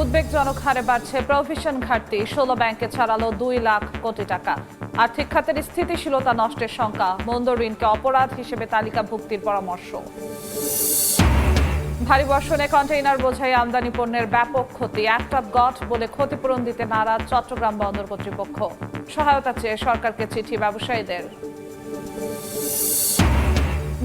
উদ্বেগজনক হারে বাড়ছে প্রভিশন ঘাটতি। 16 ব্যাংকে ছাড়ালো 2 লাখ কোটি টাকা। আর্থিক খাতের স্থিতিশীলতা নষ্টের শঙ্কা। মন্দ ঋণকে অপরাধ হিসেবে তালিকাভুক্তির পরামর্শ। ভারী বর্ষণে কন্টেইনার বোঝাই আমদানি পণ্যের ব্যাপক ক্ষতি। অ্যাক্ট অফ গড বলে ক্ষতিপূরণ দিতে নারাজ চট্টগ্রাম বন্দর কর্তৃপক্ষ। সহায়তা চেয়ে সরকারকে চিঠি ব্যবসায়ীদের।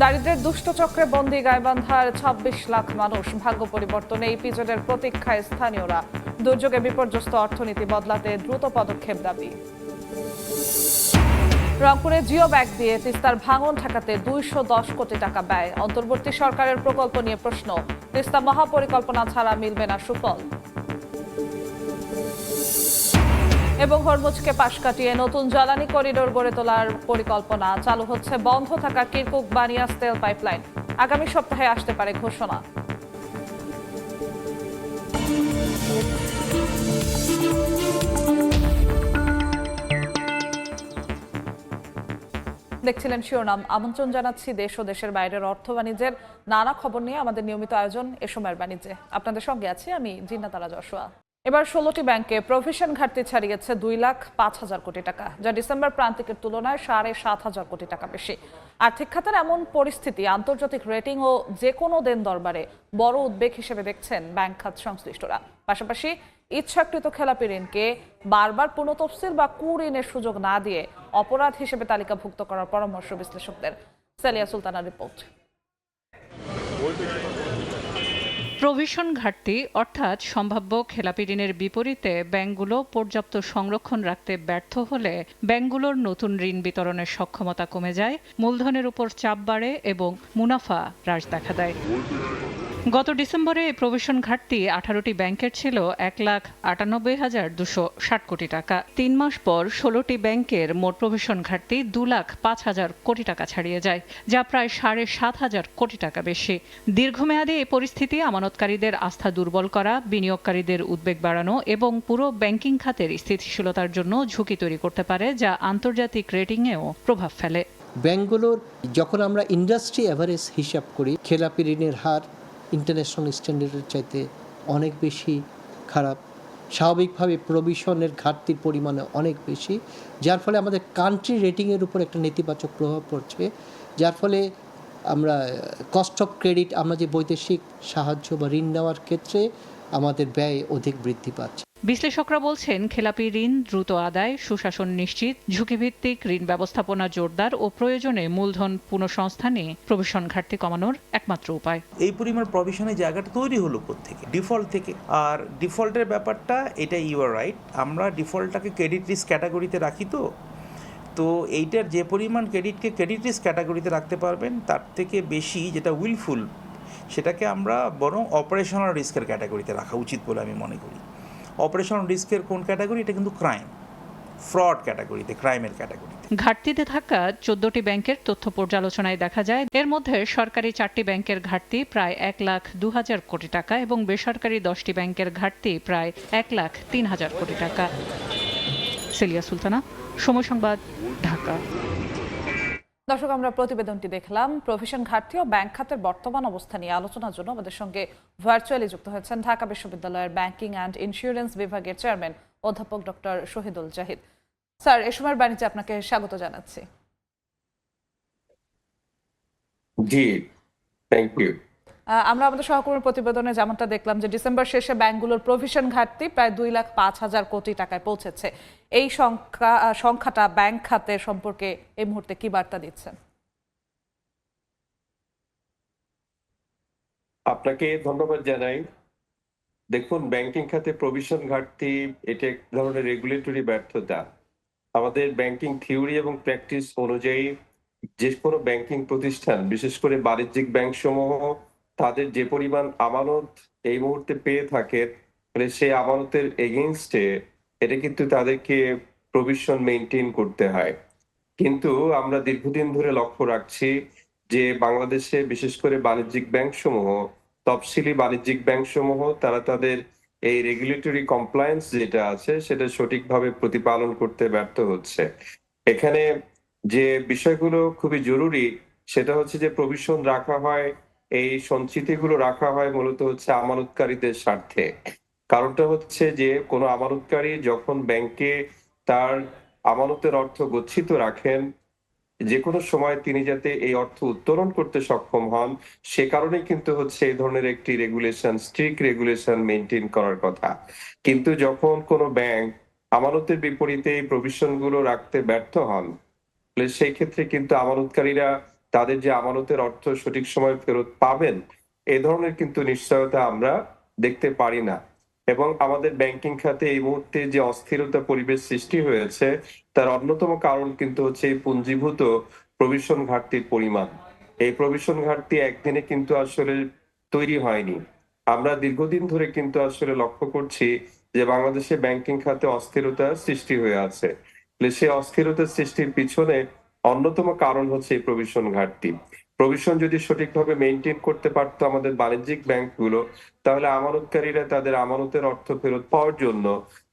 দারিদ্র্যের দুষ্ট চক্রে বন্দী গাইবান্ধার 26 লাখ মানুষ। ভাগ্য পরিবর্তনে এই পিজনের প্রতীক্ষায় স্থানীয়রা। দুর্যোগে বিপর্যস্ত অর্থনীতি বদলাতে দ্রুত পদক্ষেপ দাবি। রংপুরে জিও ব্যাগ দিয়ে তিস্তার ভাঙন ঠেকাতে 210 কোটি টাকা ব্যয়। অন্তর্বর্তী সরকারের প্রকল্প নিয়ে প্রশ্ন। তিস্তা মহাপরিকল্পনা ছাড়া মিলবে না সুফল। এবং হরমুজকে পাশ কাটিয়ে নতুন জ্বালানি করিডোর গড়ে তোলার পরিকল্পনা। চালু হচ্ছে বন্ধ থাকা কিরকুক বানিয়াস তেল পাইপলাইন। আগামী সপ্তাহে আসতে পারে ঘোষণা। দেখছিলেন শিরোনাম। আমন্ত্রণ জানাচ্ছি দেশ ও দেশের বাইরের অর্থ বাণিজ্যের নানা খবর নিয়ে আমাদের নিয়মিত আয়োজন এ সময়ের বাণিজ্যে। আপনাদের সঙ্গে আছি আমি জিন্নাতারা যশোয়া। এবার 16টি ব্যাংকে প্রভিশন ঘাটতি ছাড়িয়েছে 2,05,000 কোটি টাকা, যা ডিসেম্বর প্রান্তিকের তুলনায় 7,500 কোটি টাকা বেশি। আর্থিক খাতের এমন পরিস্থিতি আন্তর্জাতিক রেটিং ও যে কোনো দেন দরবারে বড় উদ্বেগ হিসেবে দেখছেন ব্যাংক খাত সংশ্লিষ্টরা। পাশাপাশি ইচ্ছাকৃত খেলাপি ঋণকে বারবার পুনঃতফসিল বা কুঋণের সুযোগ না দিয়ে অপরাধ হিসেবে তালিকাভুক্ত করার পরামর্শ বিশ্লেষকদের। সালিয়া সুলতানার রিপোর্ট। প্রভিশন ঘাটতি অর্থাৎ সম্ভাব্য খেলাপি ঋণের বিপরীতে ব্যাংকগুলো পর্যাপ্ত সংরক্ষণ রাখতে ব্যর্থ হলে ব্যাংকগুলোর নতুন ঋণ বিতরণের সক্ষমতা কমে যায়, মূলধনের উপর চাপ বাড়ে এবং মুনাফা হ্রাস দেখা দেয়। গত ডিসেম্বরে এই প্রভিশন ঘাটতি 18টি ব্যাংকের ছিল 1,98,260 কোটি টাকা। 3 মাস পর 16টি ব্যাংকের মোট প্রভিশন ঘাটতি 2,05,000 কোটি টাকা ছাড়িয়ে যায়, যা প্রায় 7,500 কোটি টাকা বেশি। দীর্ঘমেয়াদে এই পরিস্থিতি আমানতকারীদের আস্থা দুর্বল করা, বিনিয়োগকারীদের উদ্বেগ বাড়ানো এবং পুরো ব্যাংকিং খাতের স্থিতিশীলতার জন্য ঝুঁকি তৈরি করতে পারে, যা আন্তর্জাতিক রেটিংয়েও প্রভাব ফেলে। ব্যাংকগুলোর যখন আমরা ইন্ডাস্ট্রি অ্যাভারেজ হিসাব করি, খেলাপি ঋণের হার ইন্টারন্যাশনাল স্ট্যান্ডার্ডের চাইতে অনেক বেশি খারাপ। স্বাভাবিকভাবে প্রভিশনের ঘাটতির পরিমাণে অনেক বেশি, যার ফলে আমাদের কান্ট্রি রেটিংয়ের উপর একটা নেতিবাচক প্রভাব পড়ছে। যার ফলে আমরা কস্ট অফ ক্রেডিট, আমরা যে বৈদেশিক সাহায্য বা ঋণ নেওয়ার ক্ষেত্রে আমাদের ব্যয় অধিক বৃদ্ধি পাচ্ছে। বিশ্লেষকরা বলছেন, খেলাপি ঋণ দ্রুত আদায়, সুশাসন নিশ্চিত, ঝুঁকিভিত্তিক ঋণ ব্যবস্থাপনা জোরদার ও প্রয়োজনে মূলধন পুনঃসংস্থানই প্রভিশন ঘাটতি কমানোর একমাত্র উপায়। এই পরিমাণ প্রভিশনের জায়গাটা তৈরি হলো কোত্থেকে? ডিফল্ট থেকে। আর ডিফল্টের ব্যাপারটা এটা ইউ আর রাইট, আমরা ডিফল্টটাকে ক্রেডিট রিস্ক ক্যাটাগরিতে রাখি। তো এইটার যে পরিমাণ ক্রেডিটকে ক্রেডিট রিস্ক ক্যাটাগরিতে রাখতে পারবেন, তার থেকে বেশি যেটা উইলফুল, সেটাকে আমরা বরং অপারেশনাল রিস্কের ক্যাটাগরিতে রাখা উচিত বলে আমি মনে করি। অপারেশনাল রিস্কের কোন ক্যাটাগরি? এটা কিন্তু ক্রাইম, ফ্রড ক্যাটাগরিতে, ক্রাইমের ক্যাটাগরিতে। ঘাটতিতে থাকা 14টি ব্যাংকের তথ্য পর্যালোচনায় দেখা যায়, এর মধ্যে সরকারি 4টি ব্যাংকের ঘাটতি প্রায় 1,02,000 কোটি টাকা এবং বেসরকারি 10টি ব্যাংকের ঘাটতি প্রায় 1,03,000 কোটি টাকা। সেলিয়া সুলতানা, সময় সংবাদ, ঢাকা। দর্শক, আমরা প্রতিবেদনটি দেখলাম। প্রভিশন ঘাটতি ও ব্যাংক খাতের বর্তমান অবস্থা নিয়ে আলোচনার জন্য আমাদের সঙ্গে ভার্চুয়ালি যুক্ত হয়েছেন ঢাকা বিশ্ববিদ্যালয়ের ব্যাংকিং অ্যান্ড ইন্স্যুরেন্স বিভাগের চেয়ারম্যান অধ্যাপক ডক্টর শহীদুল জাহিদ। স্যার, এ সময়ের বাণিজ্যে আপনাকে স্বাগত জানাচ্ছি। জি, থ্যাংক ইউ। আমরা আমাদের সহকর্মীর প্রতিবেদনে যেমনটা দেখলাম যে ডিসেম্বর শেষে ব্যাংকগুলোর প্রভিশন ঘাটতি প্রায় 2,05,000 কোটি টাকায় পৌঁছেছে। এই সংখ্যাটা ব্যাংক খাতের সম্পর্কে এই মুহূর্তে কি বার্তা দিচ্ছেন? আপনাকে ধন্যবাদ জানাই। দেখুন, ব্যাংকিং খাতে প্রভিশন ঘাটতি এটা এক ধরনের রেগুলেটরি ব্যর্থতা। আমাদের ব্যাংকিং থিওরি এবং প্র্যাকটিস অনুযায়ী যে কোনো ব্যাংকিং প্রতিষ্ঠান, বিশেষ করে বাণিজ্যিক ব্যাংক সমূহ, তাদের যে পরিমাণ আমানত এই মুহূর্তে পেয়ে থাকে, সেই আমানতের এগেইনস্টে এটা কিন্তু তাদেরকে প্রভিশন মেইনটেইন করতে হয়। কিন্তু আমরা দীর্ঘদিন ধরে লক্ষ্য রাখছি যে বাংলাদেশে বিশেষ করে বাণিজ্যিক ব্যাংক সমূহ, তফসিলি বাণিজ্যিক ব্যাংক সমূহ, তারা তাদের এই রেগুলেটরি কমপ্লায়েন্স যেটা আছে সেটা সঠিকভাবে প্রতিপালন করতে ব্যর্থ হচ্ছে। এখানে যে বিষয়গুলো খুবই জরুরি সেটা হচ্ছে যে প্রভিশন রাখা হয়, এই সঞ্চিতিগুলো রাখা হয় মূলত হচ্ছে আমানতকারীদের স্বার্থে। কারণটা হচ্ছে যে কোনো আমানতকারী যখন ব্যাংকে তার আমানতের অর্থ গচ্ছিত রাখেন, যে কোনো সময় তিনি যাতে এই অর্থ উত্তোলন করতে সক্ষম হন, সে কারণেই কিন্তু হচ্ছে এই ধরনের একটি রেগুলেশন, স্ট্রিক্ট রেগুলেশন মেইনটেইন করার কথা। কিন্তু যখন কোনো ব্যাংক আমানতের বিপরীতে এই প্রভিশন গুলো রাখতে ব্যর্থ হন, তাহলে সেই ক্ষেত্রে কিন্তু আমানতকারীরা তাদের যে আমানতের অর্থ সঠিক সময়ে ফেরত পাবেন, এ ধরনের কিন্তু নিশ্চয়তা আমরা দেখতে পারি না। এবং আমাদের ব্যাংকিং খাতে এই মুহূর্তে যে অস্থিরতা পরিবেশ সৃষ্টি হয়েছে, তার অন্যতম কারণ কিন্তু হচ্ছে এই পুঞ্জীভূত প্রভিশন ঘাটতির পরিমাণ। এই প্রভিশন ঘাটতি একদিনে কিন্তু আসলে তৈরি হয়নি। আমরা দীর্ঘদিন ধরে কিন্তু আসলে লক্ষ্য করছি যে বাংলাদেশে ব্যাংকিং খাতে অস্থিরতা সৃষ্টি হয়ে আছে। সেই অস্থিরতা সৃষ্টির পিছনে অন্যতম কারণ হচ্ছে এই প্রভিশন ঘাটতি। প্রভিশন যদি সঠিকভাবে মেইনটেইন করতে পারতো আমাদের বাণিজ্যিক ব্যাংকগুলো, তাহলে আমানতকারীরা তাদের আমানতের অর্থ ফেরত পাওয়ার জন্য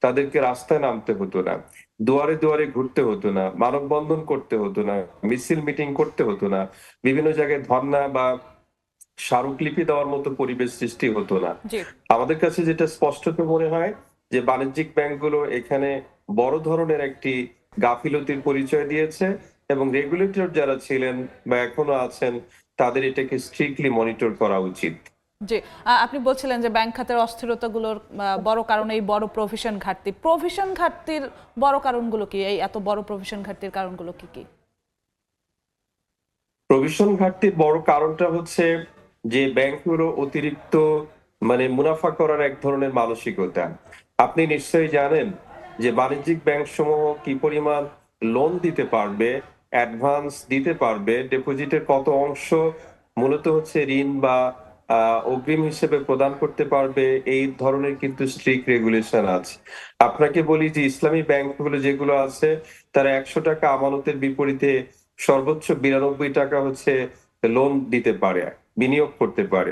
তাদেরকে রাস্তায় নামতে হতো না, দুয়ারে দুয়ারে ঘুরতে হতো না, মানববন্ধন করতে হতো না, মিছিল মিটিং করতে হতো না, বিভিন্ন জায়গায় ধর্ণা বা স্মারকলিপি দেওয়ার মতো পরিবেশ সৃষ্টি হতো না। জি। আমাদের কাছে যেটা স্পষ্টত মনে হয় যে বাণিজ্যিক ব্যাংকগুলো এখানে বড় ধরনের একটি গাফিলতির পরিচয় দিয়েছে এবং রেগুলেটর যারা ছিলেন বা এখনো আছেন তাদের এটাকে স্ট্রিক্টলি মনিটর করা উচিত। জি, আপনি বলছিলেন যে ব্যাংক খাতের অস্থিরতাগুলোর বড় কারণ এই বড় প্রভিশন ঘাটতি। প্রভিশন ঘাটতির বড় কারণগুলো কি? এই এত বড় প্রভিশন ঘাটতির কারণগুলো কি কি? প্রভিশন ঘাটতির বড় কারণটা হচ্ছে যে ব্যাংকগুলো অতিরিক্ত মুনাফা করার এক ধরনের মানসিকতা। আপনি নিশ্চয়ই জানেন যে বাণিজ্যিক ব্যাংক সমূহ কি পরিমাণ লোন দিতে পারবে, অ্যাডভান্স দিতে পারবে, ডিপোজিটের কত অংশ মূলত হচ্ছে ঋণ বা অগ্রিম হিসেবে প্রদান করতে পারবে, এই ধরনের কিন্তু স্ট্রিক্ট রেগুলেশন আছে। আপনাকে বলি যে ইসলামী ব্যাংকগুলো যেগুলো আছে তারা ৳১০০ আমানতের বিপরীতে সর্বোচ্চ ৳৯২ হচ্ছে লোন দিতে পারে, বিনিয়োগ করতে পারে।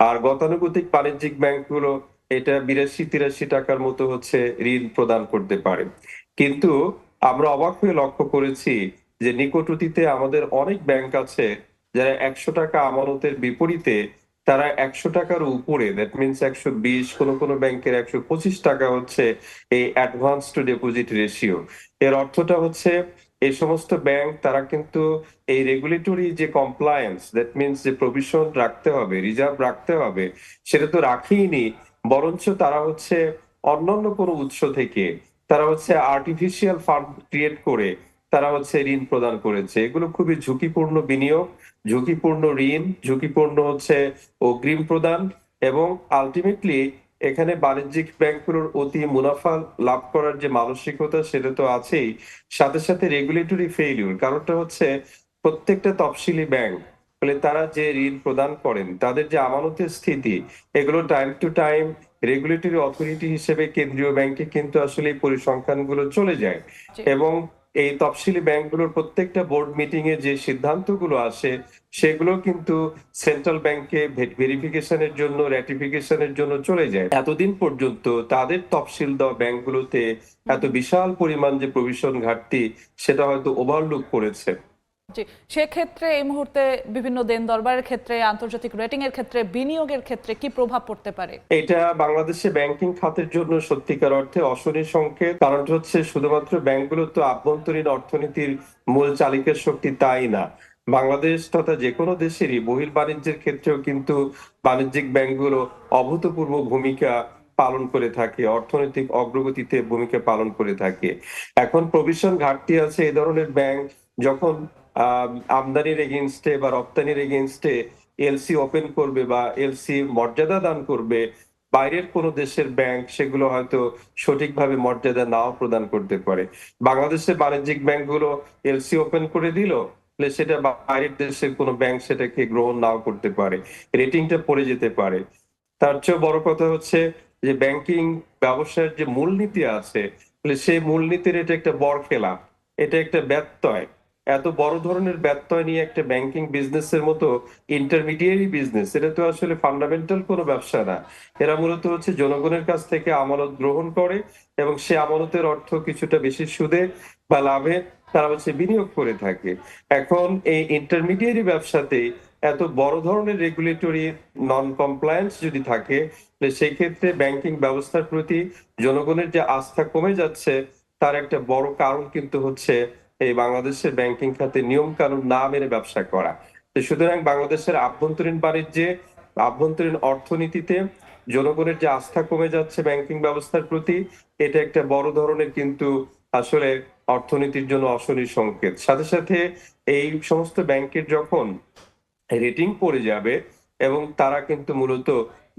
আর গতানুগতিক বাণিজ্যিক ব্যাংকগুলো এটা ৳৮২-৮৩ মতো হচ্ছে ঋণ প্রদান করতে পারে। কিন্তু আমরা অবাক হয়ে লক্ষ্য করেছি যে নিকট অতীতে আমাদের অনেক ব্যাংক আছে যারা ৳১০০ আমানতের বিপরীতে তারা ৳১০০ উপরে, দ্যাট মিনস ১২০, কোনো ব্যাংকের ৳১২৫ হচ্ছে এই অ্যাডভান্স টু ডিপোজিট রেশিও। এর অর্থটা হচ্ছে এই সমস্ত ব্যাংক তারা কিন্তু এই রেগুলেটরি যে কমপ্লায়েন্স, দ্যাট মিনস যে প্রভিশন রাখতে হবে, রিজার্ভ রাখতে হবে, সেটা তো রাখেইনি, বরঞ্চ তারা হচ্ছে অন্যান্য কোনো উৎস থেকে তারা হচ্ছে আর্টিফিশিয়াল ফান্ড ক্রিয়েট করে তারা হচ্ছে ঋণ প্রদান করেছে। এগুলো খুবই ঝুঁকিপূর্ণ বিনিয়োগ, ঝুঁকিপূর্ণ ঋণ, ঝুঁকিপূর্ণ হচ্ছে অগ্রিম প্রদান এবং আল্টিমেটলি এখানে বাণিজ্যিক ব্যাংকগুলোর অতি মুনাফা লাভ করার যে মানসিকতা সেটা তো আছেই, সাথে সাথে রেগুলেটরি ফেইলিউর। কারণটা হচ্ছে প্রত্যেকটা তফসিলি ব্যাংক তারা যে ঋণ প্রদান করেন তাদের যে আমানতের স্থিতি, এগুলো time to time regulatory authority হিসেবে কেন্দ্রীয় ব্যাংকে কিন্তু আসলে এই পরিসংখ্যানগুলো চলে যায় জি। এবং এই তফসিলি ব্যাংকগুলোর প্রত্যেকটা বোর্ড মিটিং এ যে সিদ্ধান্তগুলো আসে সেগুলো কিন্তু সেন্ট্রাল ব্যাংকে ভেরিফিকেশনের জন্য, র্যাটিফিকেশনের জন্য চলে যায়। এতদিন পর্যন্ত তাদের তফসিল দেওয়া ব্যাংকগুলোতে এত বিশাল পরিমাণ যে প্রভিশন ঘাটতি সেটা হয়তো ওভারলুক করেছে। জি, সেক্ষেত্রে এই মুহূর্তে বিভিন্ন দেন দরবারের ক্ষেত্রে, আন্তর্জাতিক রেটিং এর ক্ষেত্রে, বিনিয়োগের ক্ষেত্রে কি প্রভাব পড়তে পারে? এটা বাংলাদেশে ব্যাংকিং খাতের জন্য সত্যিকার অর্থে অশনি সংকেত। কারণটা হচ্ছে শুধুমাত্র ব্যাংকগুলো তো আভ্যন্তরীণ অর্থনীতির মূল চালিকা শক্তি তাই না। বাংলাদেশ তথা যেকোনো দেশেরই বহির্বাণিজ্যের ক্ষেত্রেও কিন্তু বাণিজ্যিক ব্যাংকগুলো অভূতপূর্ব ভূমিকা পালন করে থাকে, অর্থনৈতিক অগ্রগতিতে ভূমিকা পালন করে থাকে। এখন প্রভিশন ঘাটতি আছে এই ধরনের ব্যাংক যখন আমদানির এগেইনস্টে বা রপ্তানির এগেইনস্টে এলসি ওপেন করবে বা এলসি মর্যাদা দান করবে, বাইরের কোনো দেশের ব্যাংক সেগুলো হয়তো সঠিকভাবে মর্যাদা নাও প্রদান করতে পারে। বাংলাদেশের বাণিজ্যিক ব্যাংকগুলো এলসি ওপেন করে দিল, সেটা বাইরের দেশের কোনো ব্যাংক সেটাকে গ্রহণ নাও করতে পারে, রেটিংটা পড়ে যেতে পারে। তার চেয়েও বড় কথা হচ্ছে যে ব্যাংকিং ব্যবসার যে মূলনীতি আছে, সেই মূলনীতির এটা একটা বরখেলা, এটা একটা ব্যত্যয়। এত বড় ধরনের ব্যত্যয় নিয়ে একটা ব্যাংকিং বিজনেসের মতো ইন্টারমিডিয়ারি বিজনেস, এটা তো আসলে ফান্ডামেন্টাল কোনো ব্যবসা না। এরা মূলত হচ্ছে জনগণের কাছ থেকে আমানত গ্রহণ করে এবং সে আমানতের অর্থ কিছুটা বেশি সুদে বা লাভে তারা হচ্ছে বিনিয়োগ করে থাকে। এখন এই ইন্টারমিডিয়ারি ব্যবসাতে এত বড় ধরনের রেগুলেটরি নন কমপ্লায়েন্স যদি থাকে, সেই ক্ষেত্রে ব্যাংকিং ব্যবস্থার প্রতি জনগণের যে আস্থা কমে যাচ্ছে, তার একটা বড় কারণ কিন্তু হচ্ছে এই বাংলাদেশের ব্যাংকিং খাতে নিয়ম কানুন না মেনে ব্যবসা করা। তো সুতরাং বাংলাদেশের আভ্যন্তরীণ বাণিজ্যে, আভ্যন্তরীণ অর্থনীতিতে জনগণের যে আস্থা কমে যাচ্ছে ব্যাংকিং ব্যবস্থার প্রতি, এটা একটা বড় ধরনের কিন্তু আসলে অর্থনীতির জন্য অশনি সংকেত। সাথে সাথে এই সমস্ত ব্যাংকের যখন রেটিং পড়ে যাবে এবং তারা কিন্তু মূলত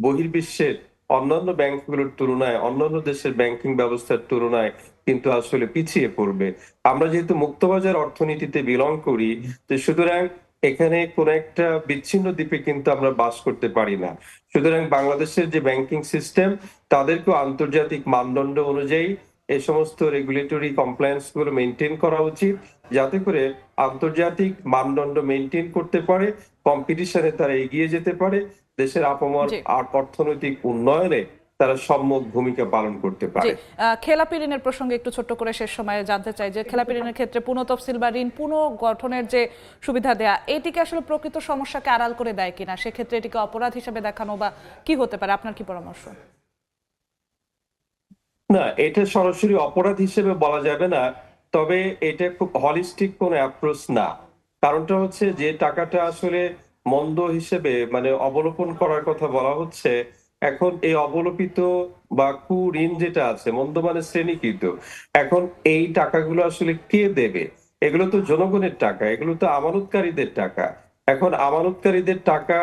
বহির্বিশ্বের অন্যান্য ব্যাংকগুলোর তুলনায়, অন্যান্য দেশের ব্যাংকিং ব্যবস্থার তুলনায় কিন্তু আসলে পিছিয়ে পড়বে। আমরা যেহেতু মুক্তবাজার অর্থনীতিতে বিলং করি, তো সুতরাং এখানে কোন একটা বিচ্ছিন্ন দ্বীপে কিন্তু আমরা বাস করতে পারি না। সুতরাং বাংলাদেশের যে ব্যাংকিং সিস্টেম, তাদেরকেও আন্তর্জাতিক মানদণ্ড অনুযায়ী এই সমস্ত রেগুলেটরি কমপ্লায়েন্স গুলো মেনটেন করা উচিত, যাতে করে আন্তর্জাতিক মানদণ্ড মেনটেন করতে পারে, কম্পিটিশনে তারা এগিয়ে যেতে পারে, দেশের আপামর জি। অর্থনৈতিক উন্নয়নে তারা সম্মুখ ভূমিকা পালন করতে জি পারে। খেলাপি ঋণের প্রসঙ্গে একটু ছোট্ট করে শেষ সময়ে জানতে চাই যে খেলাপি ঋণের ক্ষেত্রে পুনঃতফসিল বা ঋণ পুনঃগঠনের যে সুবিধা দেয়া, এটিকে আসলে প্রকৃত সমস্যাকে আড়াল করে দেয় কিনা, সেক্ষেত্রে এটিকে অপরাধ হিসেবে দেখানো বা কি হতে পারে, আপনার কি পরামর্শ? না, এটা সরাসরি অপরাধ হিসেবে বলা যাবে না, তবে এটা খুব হলিস্টিক কোন অ্যাপ্রোচ না। কারণটা হচ্ছে যে টাকাটা আসলে মন্দ হিসেবে মানে অবলোপন করার কথা বলা হচ্ছে, এখন এই অবলোপিত বা ঋণ যেটা আছে, মন্দ মানে শ্রেণীকৃত, এখন এই টাকাগুলো আসলে কে দেবে? এগুলো তো জনগণের টাকা, এগুলো তো আমানতকারীদের টাকা। এখন আমানতকারীদের টাকা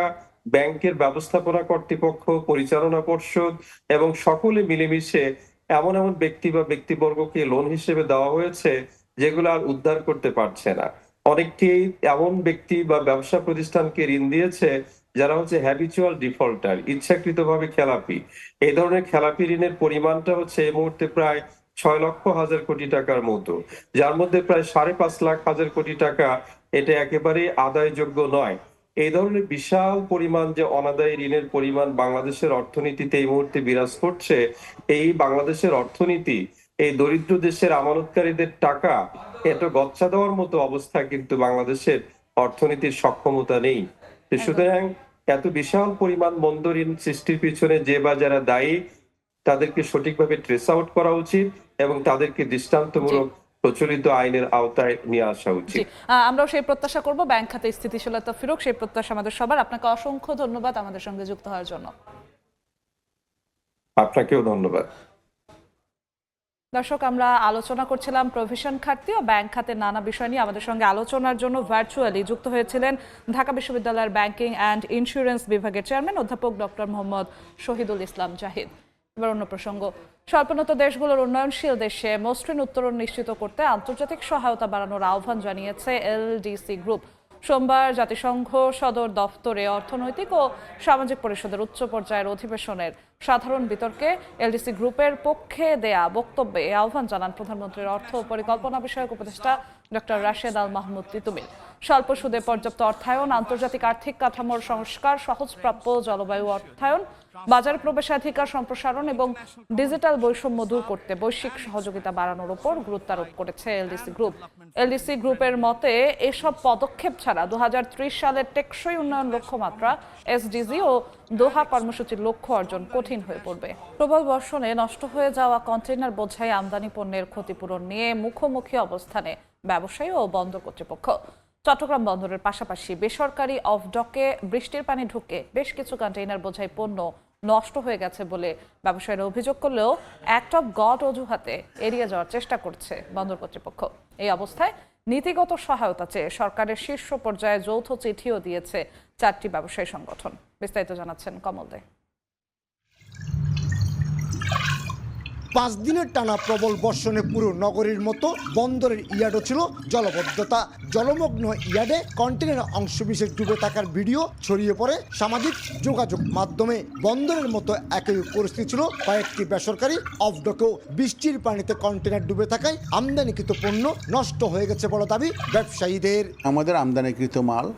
ব্যাংকের ব্যবস্থাপনা কর্তৃপক্ষ, পরিচালনা পর্ষদ এবং সকলে মিলেমিশে এমন এমন ব্যক্তি বা ব্যক্তিবর্গকে লোন হিসেবে দেওয়া হয়েছে, যেগুলো আর উদ্ধার করতে পারছে না। অনেককেই এমন ব্যক্তি বা ব্যবসা প্রতিষ্ঠানকে ঋণ দিয়েছে যারা হচ্ছে হ্যাবিচুয়াল ডিফল্টার, ইচ্ছাকৃতভাবে খেলাপি। এই ধরনের খেলাপি ঋণের পরিমাণটা হচ্ছে এই মুহূর্তে প্রায় 6,00,000 কোটি টাকার মতো, যার মধ্যে প্রায় 5,50,000 কোটি টাকা এটা একেবারে আদায়যোগ্য নয়। এই ধরনের বিশাল পরিমাণ যে অনাদায়ী ঋণের পরিমাণ বাংলাদেশের অর্থনীতিতে এই মুহূর্তে বিরাজ করছে, এই বাংলাদেশের অর্থনীতি এই দরিদ্র দেশের আমানতকারীদের টাকা এটা গচ্ছা দেওয়ার মতো অবস্থা কিন্তু বাংলাদেশের অর্থনীতির সক্ষমতা নেই। তো সুতরাং এত বিশাল পরিমাণ মন্দ ঋণ সৃষ্টির পিছনে যে বা যারা দায়ী, তাদেরকে সঠিকভাবে ট্রেস আউট করা উচিত এবং তাদেরকে দৃষ্টান্তমূলক প্রচলিত আইনের আওতায় নিয়ে আসা জি উচিত। আমরাও সেই প্রত্যাশা করব ব্যাংক খাতে স্থিতিশীলতা ফিরুক, সেই প্রত্যাশা আমাদের সবার। আপনাকে অসংখ্য ধন্যবাদ আমাদের সঙ্গে যুক্ত হওয়ার জন্য। আপনাকেও ধন্যবাদ। দর্শক, আমরা আলোচনা করছিলাম প্রভিশন খাতে ও ব্যাংক খাতের নানা বিষয় নিয়ে। আমাদের সঙ্গে আলোচনার জন্য ভার্চুয়ালি যুক্ত হয়েছিলেন ঢাকা বিশ্ববিদ্যালয়ের ব্যাংকিং অ্যান্ড ইন্স্যুরেন্স বিভাগের চেয়ারম্যান অধ্যাপক ডক্টর মোহাম্মদ শহীদুল ইসলাম জাহিদ। এবার অন্য প্রসঙ্গ, স্বল্পোন্নত দেশগুলোর উন্নয়নশীল দেশে মসৃণ উত্তরণ নিশ্চিত করতে আন্তর্জাতিক সহায়তা বাড়ানোর আহ্বান জানিয়েছে এলডিসি গ্রুপ। সোমবার জাতিসংঘ সদর দফতরে অর্থনৈতিক ও সামাজিক পরিষদের উচ্চ পর্যায়ের অধিবেশনের সাধারণ বিতর্কে এলডিসি গ্রুপের পক্ষে দেয়া বক্তব্যে এই আহ্বান জানান প্রধানমন্ত্রীর অর্থ ও পরিকল্পনা বিষয়ক উপদেষ্টা ডক্টর রাশেদ আল মাহমুদ তিতুমির। স্বল্প সুদে পর্যাপ্ত অর্থায়ন, আন্তর্জাতিক আর্থিক কাঠামোর সংস্কার, সহজপ্রাপ্য জলবায়ু অর্থায়ন, বাজার প্রবেশাধিকার সম্প্রসারণ এবং ডিজিটাল বৈষম্য দূর করতে বৈশ্বিক সহযোগিতা বাড়ানোর উপর গুরুত্ব আরোপ করেছে এলডিসি গ্রুপ। এলডিসি গ্রুপের মতে এসব পদক্ষেপ ছাড়া 2030 সালের টেকসই উন্নয়ন লক্ষ্যমাত্রা এসডিজি ও দোহা কর্মসূচির লক্ষ্য অর্জন কঠিন হয়ে পড়বে। প্রবল বর্ষণে নষ্ট হয়ে যাওয়া কন্টেইনার বোঝাই আমদানি পণ্যের ক্ষতিপূরণ নিয়ে মুখোমুখি অবস্থানে ব্যবসায়ী ও বন্দর কর্তৃপক্ষ। চট্টগ্রাম বন্দরের পাশাপাশি বেসরকারি অফডকে বৃষ্টির পানি ঢুকে বেশ কিছু কন্টেইনার বোঝাই পণ্য নষ্ট হয়ে গেছে বলে ব্যবসায়ীরা অভিযোগ করলেও অ্যাক্ট অফ গড অজুহাতে এড়িয়ে যাওয়ার চেষ্টা করছে বন্দর কর্তৃপক্ষ। এই অবস্থায় নীতিগত সহায়তা চেয়ে সরকারের শীর্ষ পর্যায়ে যৌথ চিঠিও দিয়েছে 4টি ব্যবসায়ী সংগঠন। বিস্তারিত জানাচ্ছেন কমল দে। 5 দিনের টানা প্রবল বর্ষণে পুরো নগরীর মতো বন্দরের ইয়ার্ডও ছিল জলবদ্ধতা। জলমগ্ন ইয়ার্ডে কন্টেনার অংশবিশেষ ডুবে থাকার ভিডিও ছড়িয়ে পড়ে সামাজিক যোগাযোগ মাধ্যমে। বন্দরের মতো একই পরিস্থিতি ছিল কয়েকটি বেসরকারি অফডকেও। বৃষ্টির পানিতে কন্টেনার ডুবে থাকায় আমদানিকৃত পণ্য নষ্ট হয়ে গেছে বলে দাবি ব্যবসায়ীদের। আমাদের আমদানিকৃত মাল,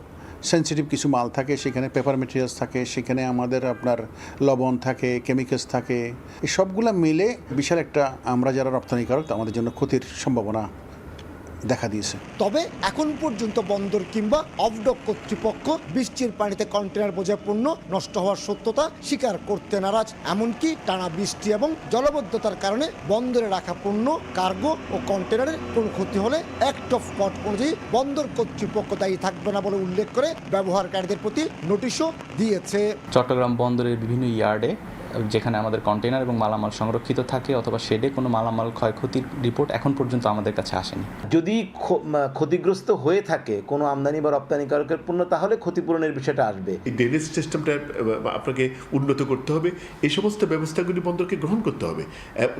সেন্সিটিভ কিছু মাল থাকে, সেখানে পেপার মেটেরিয়ালস থাকে, সেখানে আমাদের আপনার লবণ থাকে, কেমিক্যালস থাকে, এই সবগুলো মিলে বিশাল একটা, আমরা যারা রপ্তানিকারক আমাদের জন্য ক্ষতির সম্ভাবনা দেখা দিয়েছে। তবে এখন পর্যন্ত বন্দর কিংবা অফডক কর্তৃপক্ষ বৃষ্টির পানিতে কন্টেনার বোঝাই পণ্য নষ্ট হওয়ার সত্যতা স্বীকার করতে নারাজ। এমনকি টানা বৃষ্টি এবং জলাবদ্ধতার কারণে বন্দরে রাখা পণ্য, কার্গো ও কন্টেনারের কোনো ক্ষতি হলে অ্যাক্ট অফ কট অনুযায়ী বন্দর কর্তৃপক্ষ দায়ী থাকবে না বলে উল্লেখ করে ব্যবহারকারীদের প্রতি নোটিশও দিয়েছে। চট্টগ্রাম বন্দরের বিভিন্ন ইয়ার্ডে যেখানে আমাদের কন্টেনার এবং মালামাল সংরক্ষিত থাকে অথবা শেডে কোনো মালামাল ক্ষয়ক্ষতির রিপোর্ট এখন পর্যন্ত আমাদের কাছে আসেনি। যদি ক্ষতিগ্রস্ত হয়ে থাকে কোনো আমদানি বা রপ্তানিকারকের পণ্য, তাহলে ক্ষতিপূরণের বিষয়টা আসবে। এই ড্রেনেজ সিস্টেমটা আপনাকে উন্নত করতে হবে, এই সমস্ত ব্যবস্থাগুলি বন্দরকে গ্রহণ করতে হবে।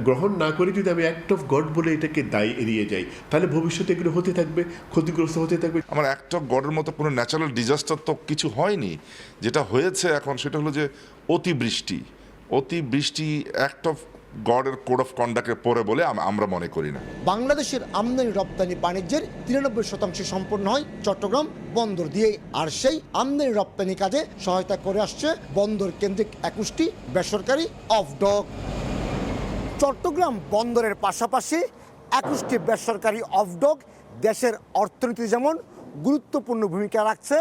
গ্রহণ না করে যদি আমি অ্যাক্ট অফ গড বলে এটাকে দায় এড়িয়ে যাই, তাহলে ভবিষ্যতে এগুলো হতে থাকবে, ক্ষতিগ্রস্ত হতে থাকবে। আমার অ্যাক্ট অফ গডের মতো কোনো ন্যাচারাল ডিজাস্টার তো কিছু হয়নি। যেটা হয়েছে এখন সেটা হলো যে অতিবৃষ্টি অ্যাক্ট অফ গডের কোড অফ কন্ডাক্টে পড়ে বলে আমরা মনে করি না। বাংলাদেশের আমদানি রপ্তানি বাণিজ্যের 93% সম্পন্ন হয় চট্টগ্রাম বন্দর দিয়ে, আর সেই আমদানি রপ্তানি কাজে সহায়তা করে আসছে বন্দর কেন্দ্রিক 21টি বেসরকারি অফডক। চট্টগ্রাম বন্দরের পাশাপাশি 21টি বেসরকারি অফডক দেশের অর্থনীতি যেমন গুরুত্বপূর্ণ ভূমিকা রাখছে,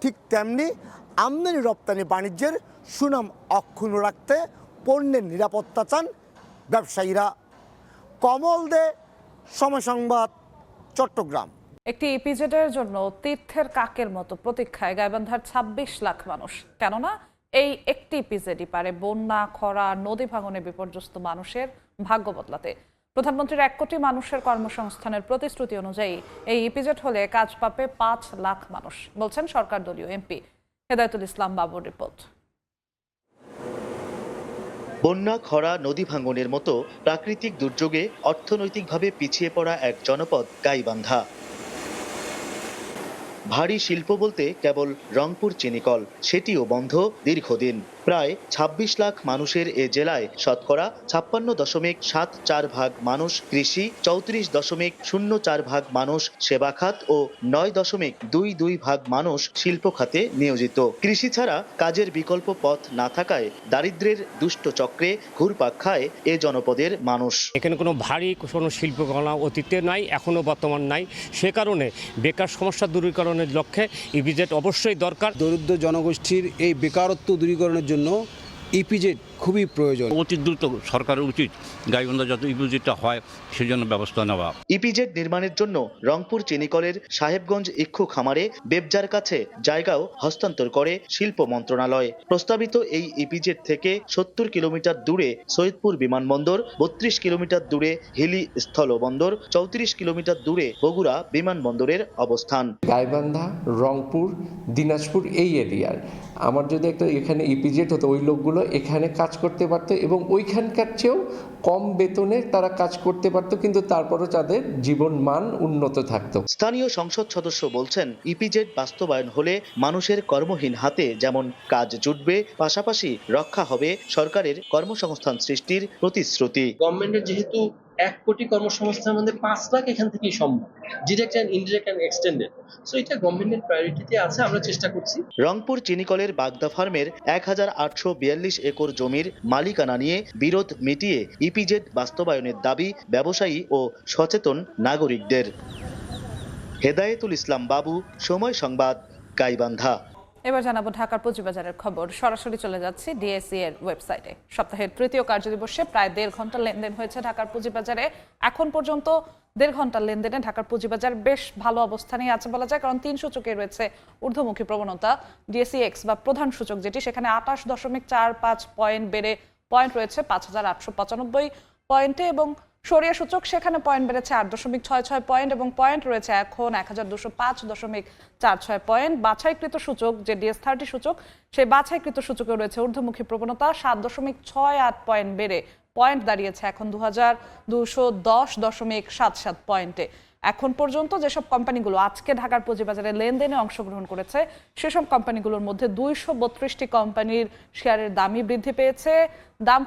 ঠিক তেমনি আমদানি রপ্তানি বাণিজ্যের সুনাম অক্ষুণ্ণ রাখতে পণ্যের নিরাপত্তা চান ব্যবসায়ীরা। কমল দে, সময় সংবাদ, চট্টগ্রাম। একটি ইপিজেডের জন্য তীর্থের কাকের মতো প্রতীক্ষায় গাইবান্ধার 26 লাখ মানুষ। কেননা এই একটি ইপিজেডই পারে বন্যা, খরা, নদী ভাঙনে বিপর্যস্ত মানুষের ভাগ্য বদলাতে। প্রধানমন্ত্রীর 1 কোটি মানুষের কর্মসংস্থানের প্রতিশ্রুতি অনুযায়ী এই ইপিজেড হলে কাজ পাবে 5 লাখ মানুষ, বলছেন সরকার দলীয় এমপি হেদায়েতুল ইসলাম বাবুর রিপোর্ট। বন্যা, খরা, নদী ভাঙনের মতো প্রাকৃতিক দুর্যোগে অর্থনৈতিকভাবে পিছিয়ে পড়া এক জনপদ গাইবান্ধা। ভারী শিল্প বলতে কেবল রংপুর চিনিকল, সেটিও বন্ধ দীর্ঘদিন। প্রায় 26 লাখ মানুষের এ জেলায় শতকরা 56.74% মানুষ কৃষি, 34.04% মানুষ সেবা খাত ও 9.22% মানুষ শিল্প খাতে নিয়োজিত। কৃষি ছাড়া কাজের বিকল্প পথ না থাকায় দারিদ্র্যের দুষ্ট চক্রে ঘুরপাক খায় এ জনপদের মানুষ। এখানে কোনো ভারী কোনো শিল্পকলা অতীতে নাই, এখনো বর্তমান নাই। সে কারণে বেকার সমস্যা দূরীকরণের লক্ষ্যে ইপিজেড অবশ্যই দরকার। দরিদ্র জনগোষ্ঠীর এই বেকারত্ব দূরীকরণের জন্য ইপিজেড খুবই প্রয়োজন। অতি দ্রুত সরকারের উচিত গাইবান্ধা যত ইপিজেডটা হয় সেজন্য ব্যবস্থা নেওয়া। ইপিজেড নির্মাণের জন্য রংপুর চিনিকলের সাহেবগঞ্জ ইক্ষু খামারে বেবজার কাছে জায়গাও হস্তান্তর করে শিল্প মন্ত্রণালয়। প্রস্তাবিত এই ইপিজেড থেকে 70 কিলোমিটার দূরে সৈয়দপুর বিমানবন্দর, 32 কিলোমিটার দূরে হিলি স্থলবন্দর, 34 কিলোমিটার দূরে বগুড়া বিমানবন্দরের অবস্থান। গাইবান্ধা, রংপুর, দিনাজপুর এই এরিয়ার আমার যদি একটা এখানে ইপিজেড হতো, ওই লোকগুলো এখানে কাজ করতে পারতো এবং ওইখানকার চেয়েও কম বেতনে তারা কাজ করতে পারতো, কিন্তু তারপরও তাদের জীবন মান উন্নত থাকতো। স্থানীয় সংসদ সদস্য বলছেন, ইপিজেড বাস্তবায়ন হলে মানুষের কর্মহীন হাতে যেমন কাজ জুটবে, পাশাপাশি রক্ষা হবে সরকারের কর্মসংস্থান সৃষ্টির প্রতিশ্রুতি। গভর্নমেন্টের যেহেতু 1 কোটি কর্মসংস্থানের মধ্যে 5 লাখ এখান থেকেই সম্ভব, direct and indirect and extended. So এটা গভর্নমেন্টের প্রায়োরিটিতে আছে, আমরা চেষ্টা করছি। রংপুর চিনিকলের বাগদা ফার্মের 1842 একর জমির মালিকানা নিয়ে বিরোধ মিটিয়ে ইপিজেড বাস্তবায়নের দাবি ব্যবসায়ী ও সচেতন নাগরিকদের। হেদায়েতুল ইসলাম বাবু, সময় সংবাদ, গাইবান্ধা। এবার জানাবো ঢাকার পুঁজিবাজারের খবর। সরাসরি চলে যাচ্ছি ডিএসই এর ওয়েবসাইটে। সপ্তাহের তৃতীয় কার্যদিবসে প্রায় 1.5 ঘন্টা লেনদেন হয়েছে ঢাকার পুঁজিবাজারে। এখন পর্যন্ত 1.5 ঘন্টার লেনদেনে ঢাকার পুঁজিবাজার বেশ ভালো অবস্থানেই আছে বলা যায়, কারণ 3 সূচকে রয়েছে ঊর্ধ্বমুখী প্রবণতা। ডিএসই এক্স বা প্রধান সূচক যেটি, সেখানে 28.45 পয়েন্ট বেড়ে পয়েন্ট রয়েছে 5,895 পয়েন্টে, এবং সরিয়া সূচক সেখানে পয়েন্ট বেড়েছে 8.66 পয়েন্ট এবং পয়েন্ট রয়েছে এখন 1205.46 পয়েন্ট। বাছাইকৃত সূচক যে DS30 সূচক, সেই বাছাইকৃত সূচকে রয়েছে ঊর্ধ্বমুখী প্রবণতা, 7.68 পয়েন্ট বেড়ে পয়েন্ট দাঁড়িয়েছে এখন 2210.77 পয়েন্টে। এখন পর্যন্ত যেসব কোম্পানিগুলো আজকে ঢাকার পুঁজিবাজারে লেনদেনে অংশগ্রহণ করেছে, সেসব কোম্পানিগুলোর মধ্যে 232টি কোম্পানির শেয়ারের দামই বৃদ্ধি পেয়েছে। দাম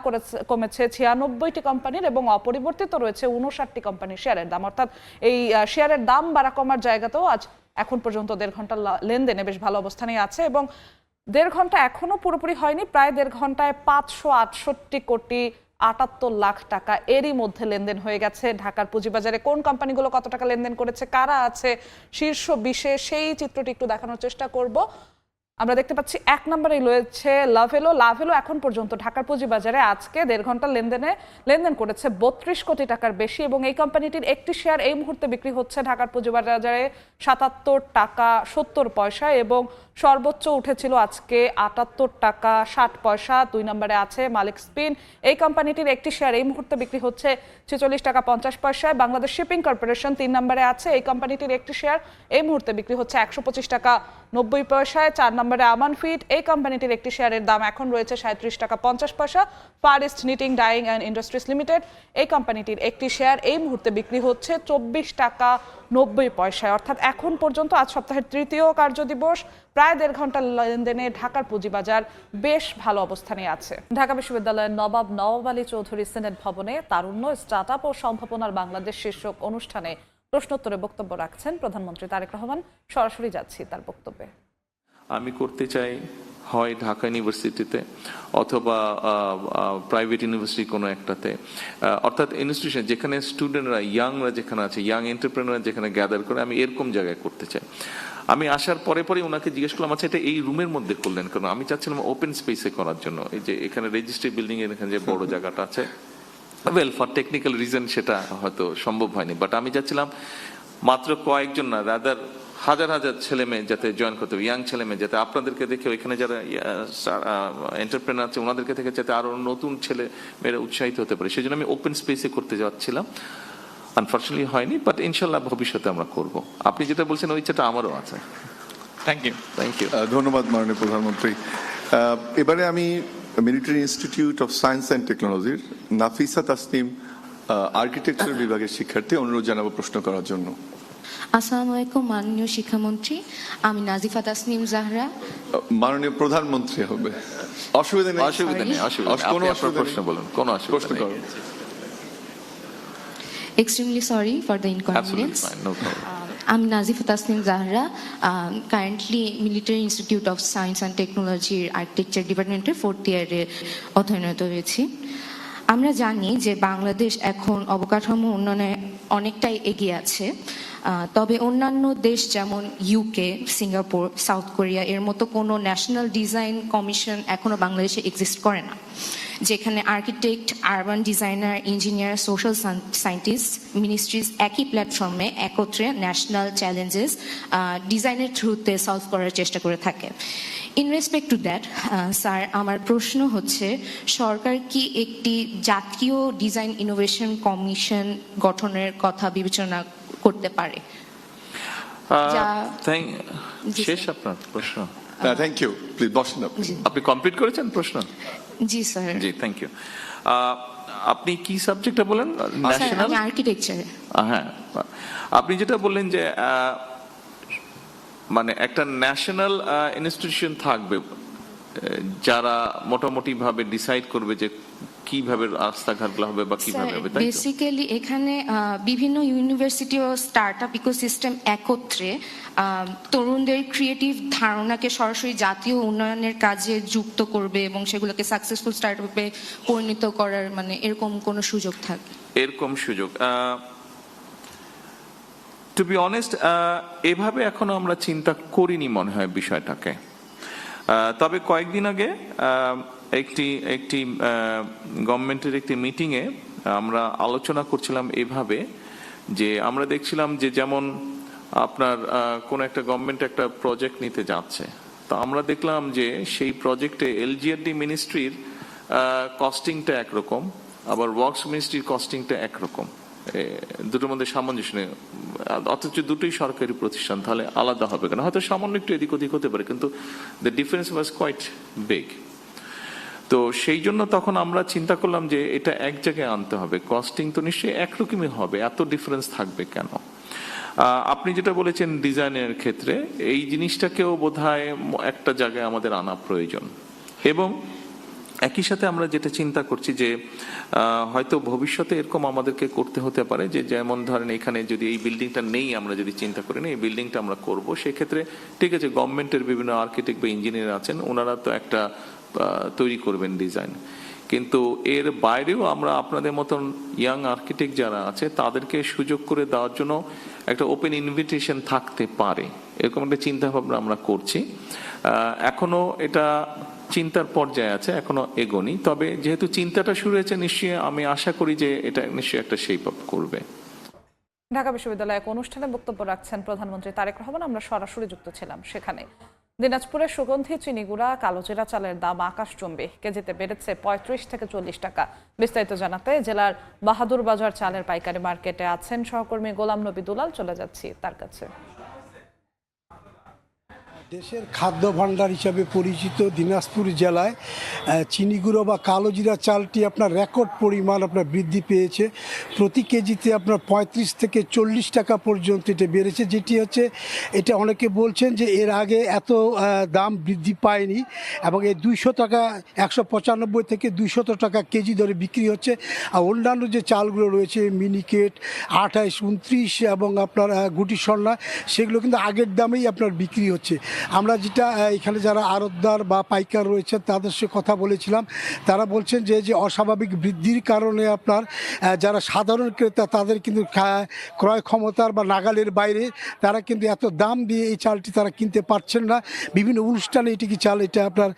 কমেছে 96টি কোম্পানির এবং অপরিবর্তিত রয়েছে 59টি কোম্পানির শেয়ারের দাম। অর্থাৎ এই শেয়ারের দাম বাড়া কমার জায়গাতেও আজ এখন পর্যন্ত 1.5 ঘন্টার লেনদেনে বেশ ভালো অবস্থানেই আছে, এবং 1.5 ঘন্টা এখনো পুরোপুরি হয়নি। প্রায় 1.5 ঘন্টায় 568 কোটি 78 লাখ টাকা এরই মধ্যে লেনদেন হয়ে গেছে। ঢাকার পুঁজিবাজারে কোন কোম্পানিগুলো কত টাকা লেনদেন করেছে, কারা আছে শীর্ষ 20-এ, সেই চিত্রটি একটু দেখানোর চেষ্টা করব। আমরা দেখতে পাচ্ছি 1 নম্বরে রয়েছে লাভেলো। লাভেলো এখন পর্যন্ত ঢাকার পুঁজিবাজারে আজকে 1.5 ঘন্টা লেনদেন করেছে 32 কোটি টাকার বেশি, এবং এই কোম্পানিটির একটি শেয়ার এই মুহূর্তে বিক্রি হচ্ছে ঢাকার পুঁজিবাজারে 77 টাকা 70 পয়সা, এবং সর্বোচ্চ উঠেছিল আজকে 78 টাকা 60 পয়সা। 2 নম্বরে আছে মালিক স্পিন। এই কোম্পানিটির একটি শেয়ার এই মুহূর্তে বিক্রি হচ্ছে 46 টাকা 50 পয়সায়। বাংলাদেশ শিপিং কর্পোরেশন 3 নম্বরে আছে। এই কোম্পানিটির একটি শেয়ার এই মুহূর্তে বিক্রি হচ্ছে 125 টাকা 90 পয়সায়। 4 নম্বরে আমান ফিড। এই কোম্পানিটির একটি শেয়ারের দাম এখন রয়েছে 37 টাকা 50 পয়সা। Far East knitting dyeing and industries limited. এই কোম্পানিটির একটি শেয়ার এই মুহূর্তে বিক্রি হচ্ছে 24 টাকা 90 পয়সায়। অর্থাৎ এখন পর্যন্ত আজ সপ্তাহের তৃতীয় কার্যদিবস, প্রায় 1.5 ঘন্টা লেনদেনে ঢাকার পুঁজিবাজার বেশ ভালো অবস্থানে আছে। ঢাকা বিশ্ববিদ্যালয়ের নবাব আলী চৌধুরী সিনেট ভবনে তারুণ্য, স্টার্টআপ ও সম্ভাবনার বাংলাদেশ শীর্ষক অনুষ্ঠানে প্রশ্নোত্তরে বক্তব্য রাখছেন প্রধানমন্ত্রী তারেক রহমান। সরাসরি যাচ্ছি তার বক্তব্যে। আমি করতে চাই হয় ঢাকা ইউনিভার্সিটিতে অথবা প্রাইভেট ইউনিভার্সিটি কোনো একটাতে, অর্থাৎ ইনস্টিটিউশন যেখানে স্টুডেন্টরা, ইয়াংরা যেখানে আছে, ইয়াং এন্টারপ্রেনার যেখানে গ্যাদার করে, আমি এরকম জায়গায় করতে চাই। আমি আসার পরে ওনাকে জিজ্ঞেস করলাম, আচ্ছা এটা এই রুমের মধ্যে করলেন কেন? আমি চাচ্ছিলাম ওপেন স্পেসে করার জন্য। এই যে এখানে রেজিস্ট্রি বিল্ডিং এর এখানে যে বড় জায়গাটা আছে, ওয়েল ফর টেকনিক্যাল রিজন সেটা হয়তো সম্ভব হয়নি, বাট আমি চাচ্ছিলাম মাত্র কয়েকজন না, রাদার হাজার হাজার ছেলে মেয়ে যাতে জয়েন করতে হবে, ইয়াং ছেলে মেয়ে যাতে আপনাদেরকে দেখে ওইখানে যারা এন্টারপ্রেনার আছে ওনাদেরকে থেকে যাতে আরো নতুন ছেলে মেয়েরা উৎসাহিত হতে পারে, সেই জন্য আমি ওপেন স্পেসে করতে যাচ্ছিলাম। আনফর্চুনেটলি হয়নি, বাট ইনশাল্লাহ ভবিষ্যতে আমরা করব। আপনি যেটা বলছেন ওই ইচ্ছাটা আমারও আছে। Thank you. ধন্যবাদ মাননীয় প্রধানমন্ত্রী। এবারে আমি military institute of science and টেকনোলজির নাফিসা তাসনিম আর্কিটেকচার বিভাগের শিক্ষার্থী, অনুরোধ জানাবো প্রশ্ন করার জন্য। আসসালামু আলাইকুম মাননীয় শিক্ষামন্ত্রী, আমি নাজিফা তাসনিম জাহরা। মাননীয় প্রধানমন্ত্রী হবে, অসুবিধা নেই। প্রশ্ন বলুন, কোনো অসুবিধা নেই। Extremely sorry for the inconvenience. No problem. I'm Nazifa Tasnim Zahra, currently Military Institute of Science and Technology Architecture Department 4th year অধ্যয়নরত রয়েছি। আমরা জানি যে বাংলাদেশ এখন অবকাঠামো উন্নয়নে অনেকটাই এগিয়ে আছে, তবে অন্যান্য দেশ যেমন ইউকে, সিঙ্গাপুর, সাউথ কোরিয়া এর মতো কোনো ন্যাশনাল ডিজাইন কমিশন এখনো বাংলাদেশে এক্সিস্ট করে না, যেখানে architect, urban designer, engineer, social scientist, ministries একই প্ল্যাটফর্মে একত্রে ন্যাশনাল চ্যালেঞ্জেস ডিজাইনের থ্রুতে সলভ করার চেষ্টা করে থাকে। In respect to that sir, আমার প্রশ্ন হচ্ছে, সরকার কি একটি জাতীয় ডিজাইন ইনোভেশন কমিশন গঠনের কথা বিবেচনা করতে পারে? শেষ আপনার প্রশ্ন? থ্যাংক ইউ, প্লিজ বসেন। আপনি কমপ্লিট করেছেন প্রশ্ন? জি স্যার। জি, থ্যাংক ইউ। আপনি কি সাবজেক্টটা বলেন? National architecture. হ্যাঁ, আপনি যেটা বললেন যে মানে একটা ন্যাশনাল ইনস্টিটিউশন থাকবে যারা মোটামুটি ভাবে ডিসাইড করবে যে কিভাবে রাস্তাঘাটগুলো হবে বা কিভাবে হবে। বেসিক্যালি এখানে বিভিন্ন ইউনিভার্সিটি ও স্টার্টআপ ইকোসিস্টেম একত্রে তরুণদের ক্রিয়েটিভ ধারণাকে সরাসরি জাতীয় উন্নয়নের কাজে যুক্ত করবে এবং সেগুলোকে সাকসেসফুল স্টার্টআপে পরিণত করার মানে এরকম কোনো সুযোগ থাকে? এরকম সুযোগ টু বি অনেস্ট এভাবে এখনো আমরা চিন্তা করিনি মনে হয় বিষয়টাকে। তবে কয়েকদিন আগে একটি গভর্নমেন্টের একটি মিটিংয়ে আমরা আলোচনা করছিলাম এভাবে যে আমরা দেখছিলাম যে যেমন আপনার কোন একটা গভর্নমেন্ট একটা প্রজেক্ট নিতে যাচ্ছে, তো আমরা দেখলাম যে সেই প্রজেক্টে এলজিআরডি মিনিস্ট্রির কস্টিংটা একরকম, আবার ওয়ার্কস মিনিস্ট্রির কস্টিংটা একরকম, দুটোর মধ্যে সামঞ্জস্য নেই, অথচ দুটোই সরকারি প্রতিষ্ঠান, তাহলে আলাদা হবে কেন? হয়তো সামান্য একটু এদিক ওদিক হতে পারে, কিন্তু the difference was quite big. তো সেই জন্য তখন আমরা চিন্তা করলাম যে এটা এক জায়গায় আনতে হবে, কস্টিং তো নিশ্চয়ই একরকমই হবে, এত ডিফারেন্স থাকবে কেন? আপনি যেটা বলেছেন ডিজাইনের ক্ষেত্রে, এই জিনিসটাকেও বোধহয় একটা জায়গায় আমাদের আনা প্রয়োজন। এবং একই সাথে আমরা যেটা চিন্তা করছি যে হয়তো ভবিষ্যতে এরকম আমাদেরকে করতে হতে পারে যে যেমন ধরেন এখানে যদি এই বিল্ডিংটা নেই, আমরা যদি চিন্তা করি না এই বিল্ডিংটা আমরা করব, সেক্ষেত্রে ঠিক আছে গভর্নমেন্টের বিভিন্ন আর্কিটেক্ট বা ইঞ্জিনিয়ার আছেন, ওনারা তো একটা তৈরি করবেন ডিজাইন, কিন্তু এর বাইরেও আমরা আপনাদের মতন ইয়াং আর্কিটেক্ট যারা আছে তাদেরকে সুযোগ করে দেওয়ার জন্য একটা ওপেন ইনভিটেশন থাকতে পারে, এরকম একটা চিন্তা ভাবনা আমরা করছি। এখনো এটা চিন্তার পর্যায়ে আছে, এখনো এগোনি, তবে যেহেতু চিন্তাটা শুরু হয়েছে নিশ্চয়ই আমি আশা করি যে এটা নিশ্চয়ই একটা শেপ আপ করবে। ঢাকা বিশ্ববিদ্যালয়ে এক অনুষ্ঠানে বক্তব্য রাখছেন প্রধানমন্ত্রী তারেক রহমান। আমরা সরাসরি যুক্ত ছিলাম সেখানে। দিনাজপুরের সুগন্ধি চিনিগুড়া কালোজিরা চালের দাম আকাশচুম্বী, কেজিতে বেড়েছে 35 থেকে 40 টাকা। বিস্তারিত জানাতে জেলার বাহাদুর বাজার চালের পাইকারি মার্কেটে আছেন সহকর্মী গোলাম নবী দুলাল, চলে যাচ্ছি তার কাছে। দেশের খাদ্য ভাণ্ডার হিসাবে পরিচিত দিনাজপুর জেলায় চিনিগুঁড়ো বা কালোজিরা চালটি আপনার রেকর্ড পরিমাণ আপনার বৃদ্ধি পেয়েছে। প্রতি কেজিতে আপনার 35 থেকে 40 টাকা পর্যন্ত এটা বেড়েছে, যেটি হচ্ছে এটা অনেকে বলছেন যে এর আগে এত দাম বৃদ্ধি পায়নি, এবং এই 200 টাকা 195 থেকে 200 টাকা কেজি দরে বিক্রি হচ্ছে। আর অন্যান্য যে চালগুলো রয়েছে মিনিকেট 28, 29 এবং আপনার গুটি স্বর্ণা, সেগুলো কিন্তু আগের দামেই আপনার বিক্রি হচ্ছে। আমরা যেটা এখানে যারা আড়তদার বা পাইকার রয়েছে তাদের সাথে কথা বলেছিলাম, তারা বলছেন যে অস্বাভাবিক বৃদ্ধির কারণে আপনার যারা সাধারণ ক্রেতা তাদের কিন্তু ক্রয় ক্ষমতার বা নাগালের বাইরে, তারা কিন্তু এত দাম দিয়ে এই চালটি তারা কিনতে পারছেন না। বিভিন্ন অনুষ্ঠানে এটি চাল এটা আপনার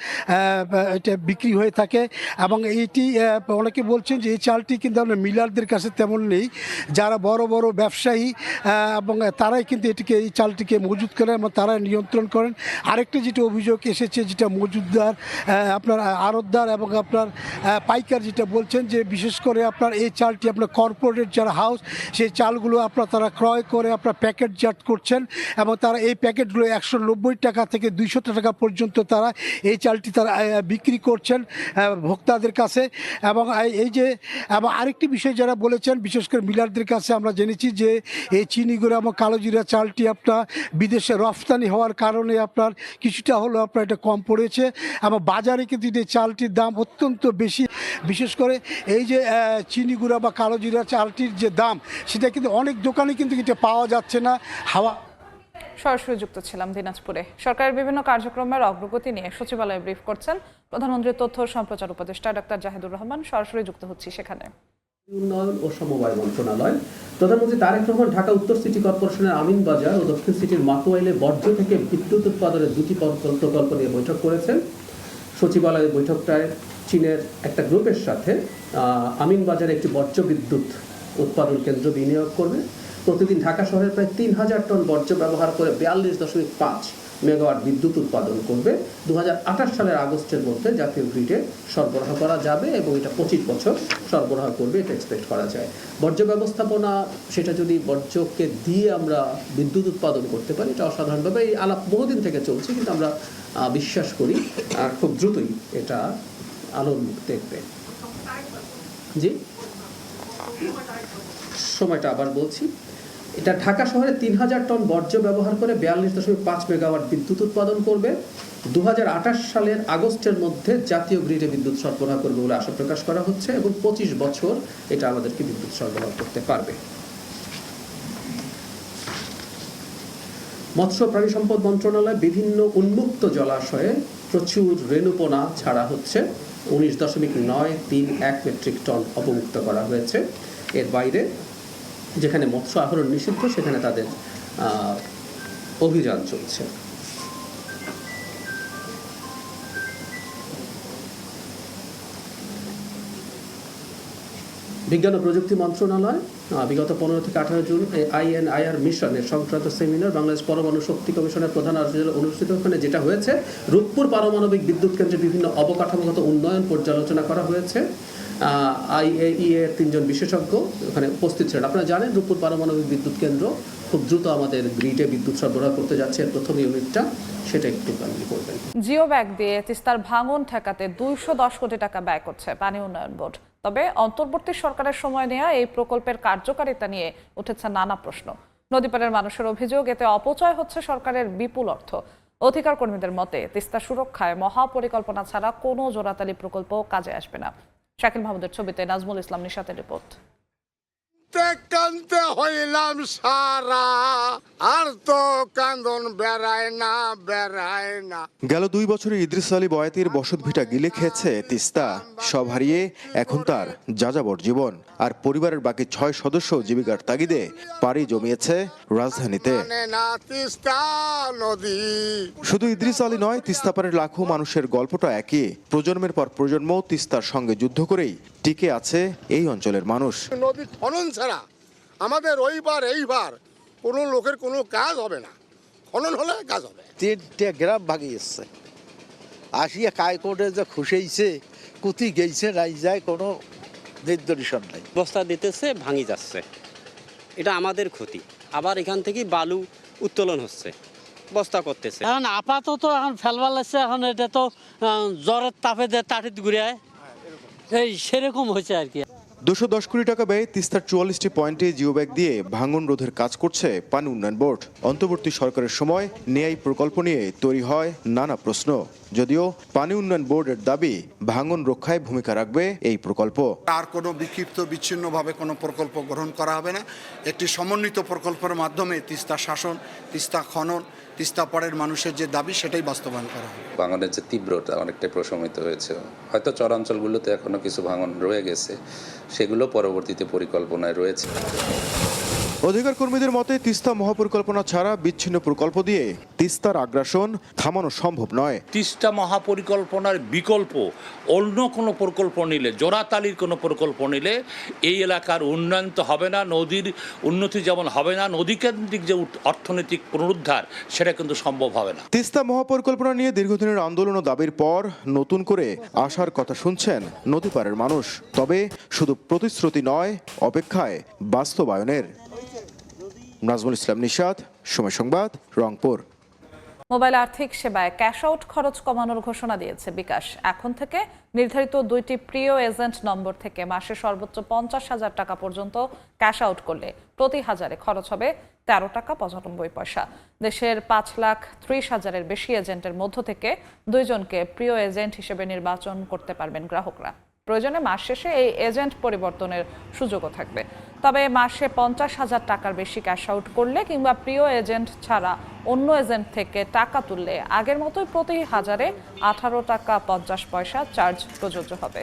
এটা বিক্রি হয়ে থাকে, এবং এইটি অনেকে বলছেন যে এই চালটি কিন্তু আপনার মিলারদের কাছে তেমন নেই। যারা বড় বড় ব্যবসায়ী এবং তারাই কিন্তু এই চালটিকে মজুত করেন এবং তারা নিয়ন্ত্রণ করেন। আরেকটা যেটা অভিযোগ এসেছে, যেটা মজুদদার আপনার আড়তদার এবং আপনার পাইকার যেটা বলছেন যে বিশেষ করে আপনার এই চালটি আপনার কর্পোরেট যারা হাউস, সেই চালগুলো আপনার তারা ক্রয় করে আপনার প্যাকেটজাত করছেন, এবং তারা এই প্যাকেটগুলো 190 টাকা থেকে 200 টাকা পর্যন্ত তারা এই চালটি তারা বিক্রি করছেন ভোক্তাদের কাছে। এবং এই যে এবং আরেকটি বিষয় যারা বলেছেন, বিশেষ করে মিলারদের কাছে আমরা জেনেছি যে এই চিনিগুঁড়া এবং কালোজিরা চালটি আপনার বিদেশে রফতানি হওয়ার কারণে আপনার কিছুটা হলো আপনার এটা কম পড়েছে, এবং বাজারে কিন্তু এই চালটির দাম অত্যন্ত বেশি। বিশেষ করে এই যে চিনিগুঁড়া বা কালোজিরা চালটির যে দাম, সেটা কিন্তু অনেক দোকানে কিন্তু এটা পাওয়া যাচ্ছে না। সরাসরি যুক্ত ছিলাম দিনাজপুরে। সরকারের বিভিন্ন কার্যক্রমের অগ্রগতি নিয়ে সচিবালয়ে ব্রিফ করছেন প্রধানমন্ত্রীর তথ্য ও সম্প্রচার উপদেষ্টা ডক্টর জাহিদুর রহমান। সরাসরি যুক্ত হচ্ছি সেখানে। উন্নয়ন ও সমবায় মন্ত্রণালয়, প্রধানমন্ত্রী তারেক রহমান ঢাকা উত্তর সিটি কর্পোরেশনের আমিনবাজার ও দক্ষিণ সিটির মাতুয়াইলে বর্জ্য থেকে বিদ্যুৎ উৎপাদনের 2টি প্রকল্প নিয়ে বৈঠক করেছেন। সচিবালয়ের বৈঠকটায় চীনের একটা গ্রুপের সাথে আমিনবাজারে একটি বর্জ্য বিদ্যুৎ উৎপাদন কেন্দ্র বিনিয়োগ করবে। প্রতিদিন ঢাকা শহরের প্রায় 3000 টন বর্জ্য ব্যবহার করে 42.5 মেগাওয়াট বিদ্যুৎ উৎপাদন করবে। 2028 সালের আগস্টের মধ্যে জাতীয় গ্রিডে সরবরাহ করা যাবে, এবং এটা 25 বছর সরবরাহ করবে এটা এক্সপেক্ট করা যায়। বর্জ্য ব্যবস্থাপনা, সেটা যদি বর্জ্যকে দিয়ে আমরা বিদ্যুৎ উৎপাদন করতে পারি, এটা অসাধারণভাবে এই আলাপ বহুদিন থেকে চলছে, কিন্তু আমরা বিশ্বাস করি খুব দ্রুতই এটা আলোর মুখ দেখবে। জি, সময়টা আবার বলছি, এটা ঢাকা শহরে 3000 টন বর্জ্য ব্যবহার করে 42.5 মেগাওয়াট বিদ্যুৎ উৎপাদন করবে। 2028 সালের আগস্টের মধ্যে জাতীয় গ্রিডে বিদ্যুৎ সরবরাহ করবে বলে আশা প্রকাশ করা হচ্ছে, এবং 25 বছর এটা আমাদেরকে বিদ্যুৎ সরবরাহ করতে পারবে। মৎস্য প্রাণী সম্পদ মন্ত্রণালয় বিভিন্ন উন্মুক্ত জলাশয়ে প্রচুর রেণুপোনা ছাড়া হচ্ছে। 19.931 মেট্রিক টন অবমুক্ত করা হয়েছে। এর বাইরে যেখানে মৎস্য আহরণ নিষিদ্ধ, সেখানে তাদের অভিযান চলছে। বিজ্ঞান ও প্রযুক্তি মন্ত্রণালয় বিগত 15 থেকে 18 জুন INIR মিশনের সংক্রান্ত সেমিনার বাংলাদেশ পরমাণু শক্তি কমিশনের প্রধান অনুষ্ঠিত। ওখানে যেটা হয়েছে, রূপপুর পারমাণবিক বিদ্যুৎ কেন্দ্রের বিভিন্ন অবকাঠামোগত উন্নয়ন পর্যালোচনা করা হয়েছে। IAEA এর 3 জন বিশেষজ্ঞ ওখানে উপস্থিত ছিলেন। আপনারা জানেন রূপপুর পারমাণবিক বিদ্যুৎ কেন্দ্র খুব দ্রুত আমাদের গ্রিডে বিদ্যুৎ সরবরাহ করতে যাচ্ছে। প্রথম ইউনিটটা সেটা একটু কাহিনী করবেন। জিও ব্যাগ দিয়ে তিস্তার ভাঙন ঠেকাতে 210 কোটি টাকা ব্যয় করছে পানি উন্নয়ন বোর্ড। তবে অন্তর্বর্তী সরকারের সময় নেওয়া এই প্রকল্পের কার্যকারিতা নিয়ে উঠেছে নানা প্রশ্ন। নদীপাড়ের মানুষের অভিযোগ, এতে অপচয় হচ্ছে সরকারের বিপুল অর্থ। অধিকার কর্মীদের মতে তিস্তা সুরক্ষায় মহাপরিকল্পনা ছাড়া কোনো জোড়াতালি প্রকল্প কাজে আসবে না। শাকিল মাহমুদের ছবিতে নাজমুল ইসলাম নিশাতের রিপোর্ট। কান্দতে হইলাম সারা, আর তো কান্দন বেড়ায় না। গেল 2 বছরে ইদ্রিস আলী বয়াতির বসতভিটা গিলে খেয়েছে তিস্তা। সব হারিয়ে এখন তার যাযাবর জীবন, আর পরিবারের বাকি 6 সদস্য জীবিকার তাগিদে পাড়ি জমিয়েছে রাজধানীতে। শুধু ইদ্রিস আলী নয়, তিস্তাপাড়ের লাখো মানুষের গল্পটা একই। প্রজন্মের পর প্রজন্ম তিস্তার সঙ্গে যুদ্ধ করেই টিকে আছে এই অঞ্চলের মানুষ। নদী খনন ছাড়া আমাদের এইবার কোনো লোকের কোনো কাজ হবে না, খনন হলে কাজ হবে। 3টে গ্রাম ভাগিয়েছে, আসিয়া কায় কোটে যে খুশাইছে, কুতি গেইছে নাই যায় কোনো নির্দর্শন নাই। বস্তা দিতেছে, ভাঙি যাচ্ছে, এটা আমাদের ক্ষতি। আবার এখান থেকে বালু উত্তোলন হচ্ছে, বস্তা করতেছে। এখন আপাতত এখন ফেলবার লাগছে, এখন এটা তো জ্বরের তাপে তাঁটিত ঘুরে এই সেরকম হয়েছে আর কি। 210 কোটি টাকা ব্যয়ে তিস্তার 44টি পয়েন্টে জিওব্যাগ দিয়ে ভাঙন রোধের কাজ করছে পানি উন্নয়ন বোর্ড। অন্তর্বর্তী সরকারের সময় ন্যায় প্রকল্প নিয়ে তৈরি হয় নানা প্রশ্ন, যদিও পানি উন্নয়ন বোর্ডের দাবি ভাঙন রক্ষায় ভূমিকা রাখবে এই প্রকল্প। আর কোনো বিচ্ছিন্নভাবে কোনো প্রকল্প গ্রহণ করা হবে না। একটি সমন্বিত প্রকল্পের মাধ্যমে তিস্তা শাসন, তিস্তা খনন, তিস্তা পাড়ের মানুষের যে দাবি সেটাই বাস্তবায়ন করা হবে। ভাঙনের যে তীব্রতা অনেকটাই প্রশমিত হয়েছে, হয়তো চরাঞ্চলগুলোতে এখনো কিছু ভাঙন রয়ে গেছে, সেগুলো পরবর্তীতে পরিকল্পনায় রয়েছে। অধিকার কর্মীদের মতে তিস্তা মহাপরিকল্পনা ছাড়া বিচ্ছিন্ন প্রকল্প দিয়ে তিস্তার আগ্রাসন থামানো সম্ভব নয়। তিস্তা মহাপরিকল্পনার বিকল্প অন্য কোনো প্রকল্প নিলে, জোড়াতালির কোনো প্রকল্প নিলে এই এলাকার উন্নয়ন তো হবে না, নদীর উন্নতি যেমন হবে না, নদীকেন্দ্রিক যে অর্থনৈতিক পুনরুদ্ধার সেটা কিন্তু সম্ভব হবে না। তিস্তা মহাপরিকল্পনা নিয়ে দীর্ঘদিনের আন্দোলন ও দাবির পর নতুন করে আশার কথা শুনছেন নদীপাড়ের মানুষ। তবে শুধু প্রতিশ্রুতি নয়, অপেক্ষায় বাস্তবায়নের। নাজমুল ইসলাম নিশাত, সময় সংবাদ, রংপুর। মোবাইল আর্থিক সেবায় ক্যাশ আউট খরচ কমানোর ঘোষণা দিয়েছে বিকাশ। এখন থেকে নির্ধারিত 2টি প্রিয় এজেন্ট নম্বর থেকে মাসে সর্বোচ্চ 50,000 টাকা পর্যন্ত ক্যাশ আউট করলে প্রতি হাজারে খরচ হবে 13 টাকা 95 পয়সা। দেশের 5,30,000-এর বেশি এজেন্টের মধ্য থেকে 2 জনকে প্রিয় এজেন্ট হিসেবে নির্বাচন করতে পারবেন গ্রাহকরা। প্রয়োজনে মাস শেষে এই এজেন্ট পরিবর্তনের সুযোগও থাকবে। তবে মাসে 50,000 টাকার বেশি ক্যাশ আউট করলে কিংবা প্রিয় এজেন্ট ছাড়া অন্য এজেন্ট থেকে টাকা তুললে আগের মতোই প্রতি হাজারে 18 টাকা 50 পয়সা চার্জ প্রযোজ্য হবে।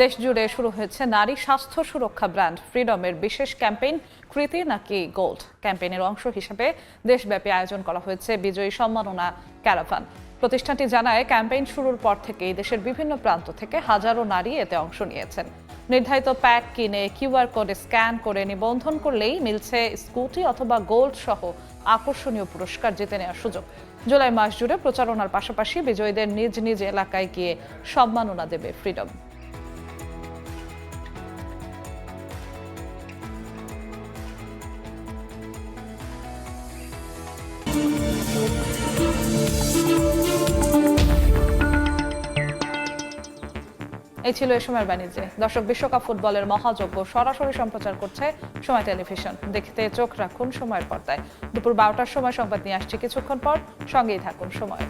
দেশ জুড়ে শুরু হয়েছে নারী স্বাস্থ্য সুরক্ষা ব্র্যান্ড ফ্রিডমের বিশেষ ক্যাম্পেইন কৃতি নাকি গোল্ড। ক্যাম্পেইনের অংশ হিসেবে দেশব্যাপী আয়োজন করা হয়েছে বিজয়ী সম্মাননা ক্যারাভান। প্রতিষ্ঠানটি জানায়, ক্যাম্পেইন শুরুর পর থেকেই দেশের বিভিন্ন প্রান্ত থেকে হাজারো নারী এতে অংশ নিয়েছেন। নির্ধারিত প্যাক কিনে কিউআর কোডে স্ক্যান করে নিবন্ধন করলেই মিলছে স্কুটি অথবা গোল্ড সহ আকর্ষণীয় পুরস্কার জিতে নেওয়ার সুযোগ। জুলাই মাস জুড়ে প্রচারণার পাশাপাশি বিজয়ীদের নিজ নিজ এলাকায় গিয়ে সম্মাননা দেবে ফ্রিডম। এই ছিল এই সময়ের বাণিজ্যে। দর্শক, বিশ্বকাপ ফুটবলের মহাযজ্ঞ সরাসরি সম্প্রচার করছে সময় টেলিভিশন। দেখতে চোখ রাখুন সময়ের পর্দায়। দুপুর 12টার সময় সংবাদ নিয়ে আসছি কিছুক্ষণ পর, সঙ্গেই থাকুন সময়।